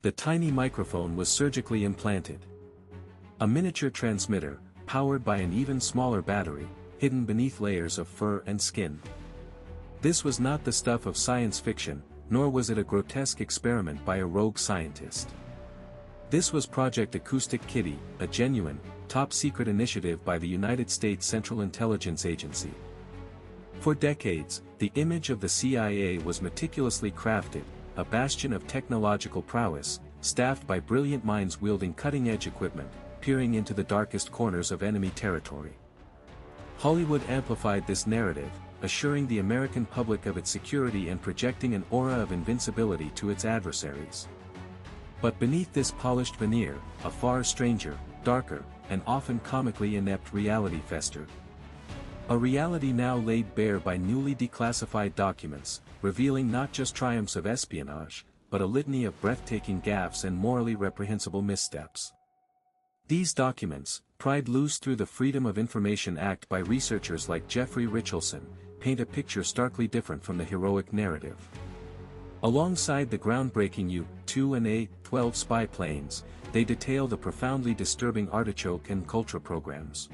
The tiny microphone was surgically implanted. A miniature transmitter, powered by an even smaller battery, hidden beneath layers of fur and skin. This was not the stuff of science fiction, nor was it a grotesque experiment by a rogue scientist. This was Project Acoustic Kitty, a genuine, top-secret initiative by the United States Central Intelligence Agency. For decades, the image of the CIA was meticulously crafted, a bastion of technological prowess, staffed by brilliant minds wielding cutting-edge equipment, peering into the darkest corners of enemy territory. Hollywood amplified this narrative, assuring the American public of its security and projecting an aura of invincibility to its adversaries. But beneath this polished veneer, a far stranger, darker, and often comically inept reality festered. A reality now laid bare by newly declassified documents, revealing not just triumphs of espionage, but a litany of breathtaking gaffes and morally reprehensible missteps. These documents, pried loose through the Freedom of Information Act by researchers like Jeffrey Richelson, paint a picture starkly different from the heroic narrative. Alongside the groundbreaking U-2 and A-12 spy planes, they detail the profoundly disturbing Artichoke and MKULTRA programs.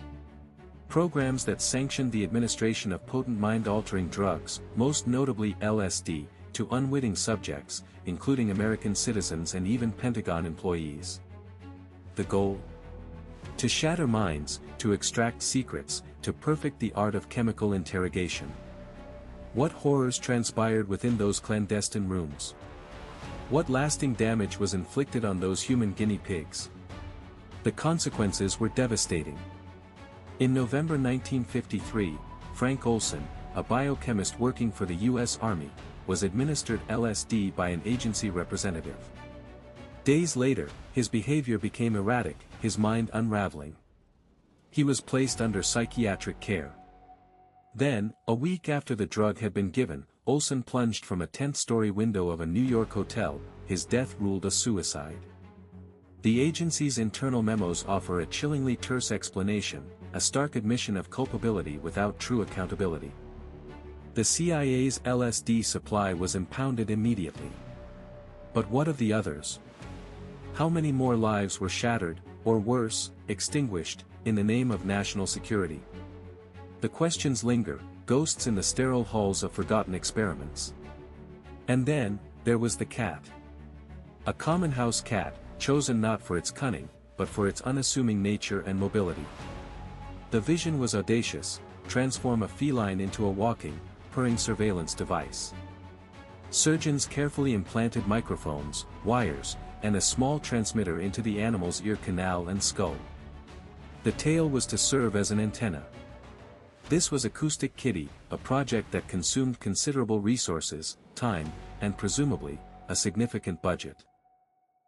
Programs that sanctioned the administration of potent mind-altering drugs, most notably LSD, to unwitting subjects, including American citizens and even Pentagon employees. The goal? To shatter minds, to extract secrets, to perfect the art of chemical interrogation. What horrors transpired within those clandestine rooms? What lasting damage was inflicted on those human guinea pigs? The consequences were devastating. In November 1953, Frank Olson, a biochemist working for the U.S. Army, was administered LSD by an agency representative. Days later, his behavior became erratic, his mind unraveling. He was placed under psychiatric care. Then, a week after the drug had been given, Olson plunged from a 10th-story window of a New York hotel, his death ruled a suicide. The agency's internal memos offer a chillingly terse explanation, a stark admission of culpability without true accountability. The CIA's LSD supply was impounded immediately. But what of the others? How many more lives were shattered, or worse, extinguished, in the name of national security? The questions linger, ghosts in the sterile halls of forgotten experiments. And then, there was the cat. A common house cat, chosen not for its cunning, but for its unassuming nature and mobility. The vision was audacious: transform a feline into a walking, purring surveillance device. Surgeons carefully implanted microphones, wires, and a small transmitter into the animal's ear canal and skull. The tail was to serve as an antenna. This was Acoustic Kitty, a project that consumed considerable resources, time, and presumably, a significant budget.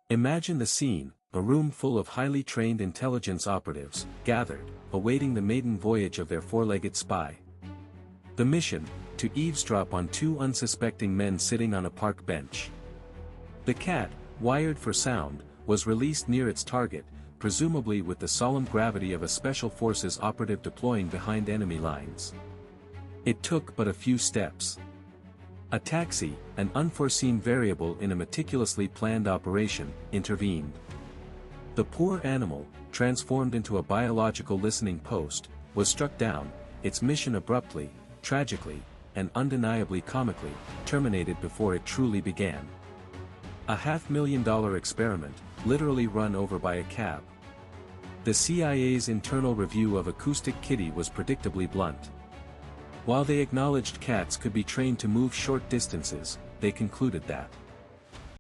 Imagine the scene: a room full of highly trained intelligence operatives, gathered, awaiting the maiden voyage of their four-legged spy. The mission: to eavesdrop on two unsuspecting men sitting on a park bench. The cat, wired for sound, was released near its target, presumably with the solemn gravity of a special forces operative deploying behind enemy lines. It took but a few steps. A taxi, an unforeseen variable in a meticulously planned operation, intervened. The poor animal, transformed into a biological listening post, was struck down, its mission abruptly, tragically, and undeniably comically, terminated before it truly began. A $500,000 experiment, literally run over by a cab. The CIA's internal review of Acoustic Kitty was predictably blunt. While they acknowledged cats could be trained to move short distances, they concluded that